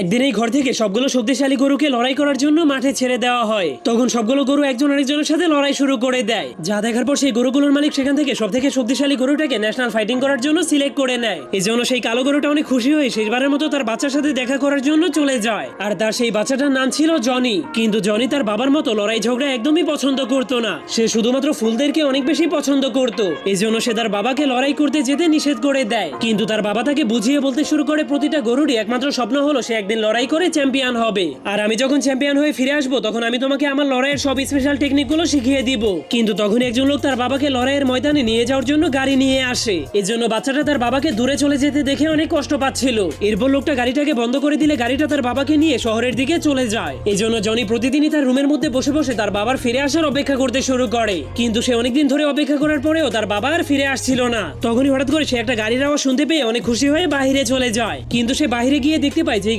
একদিন এই ঘর থেকে সবগুলো শক্তিশালী গরুকে লড়াই করার জন্য মাঠে ছেড়ে দেওয়া হয়। তখন সবগুলো গরু একজন আরেকজনের সাথে লড়াই শুরু করে দেয়, যা দেখার পর সেই গরুগুলোর মালিক সেখান থেকে সব থেকে শক্তিশালী গরুটাকে ন্যাশনাল ফাইটিং করার জন্য সিলেক্ট করে নেয়। এই জন্য সেই কালো গরুটা অনেক খুশি হয়ে শেষবারের মতো তার বাচ্চার সাথে দেখা করার জন্য চলে যায়। আর তার সেই বাচ্চাটার নাম ছিল জনি। কিন্তু জনি তার বাবার মতো লড়াই ঝগড়া একদমই পছন্দ করতো না। সে শুধুমাত্র ফুলদেরকে অনেক বেশি পছন্দ করত। এই জন্য সে তার বাবাকে লড়াই করতে যেতে নিষেধ করে দেয়। কিন্তু তার বাবা তাকে বুঝিয়ে বলতে শুরু করে প্রতিটা গরুরই একমাত্র স্বপ্ন হলো সে একদিন লড়াই করে চ্যাম্পিয়ন হবে। আর আমি যখন চ্যাম্পিয়ন হয়ে ফিরে আসবো তখন আমি তোমাকে আমার লড়াইয়ের সব স্পেশাল টেকনিক গুলো শিখিয়ে দিব। কিন্তু তখন একজন লোক তার বাবাকে লড়াইয়ের ময়দানে নিয়ে যাওয়ার জন্য গাড়ি নিয়ে আসে। এর জন্য বাচ্চাটা তার বাবাকে দূরে চলে যেতে দেখে অনেক কষ্ট পাচ্ছিল। এরপর লোকটা গাড়িটাকে বন্ধ করে দিলে গাড়িটা তার বাবাকে নিয়ে শহরের দিকে চলে যায়। এই জন্য জনি প্রতিদিনই তার রুমের মধ্যে বসে বসে তার বাবার ফিরে আসার অপেক্ষা করতে শুরু করে। কিন্তু সে অনেকদিন ধরে অপেক্ষা করার পরেও তার বাবা আর ফিরে আসছিল না। তখনই হঠাৎ করে সে একটা গাড়ির আওয়াজ শুনতে পেয়ে অনেক খুশি হয়ে বাইরে চলে যায়। কিন্তু সে বাইরে গিয়ে দেখতে পায় যে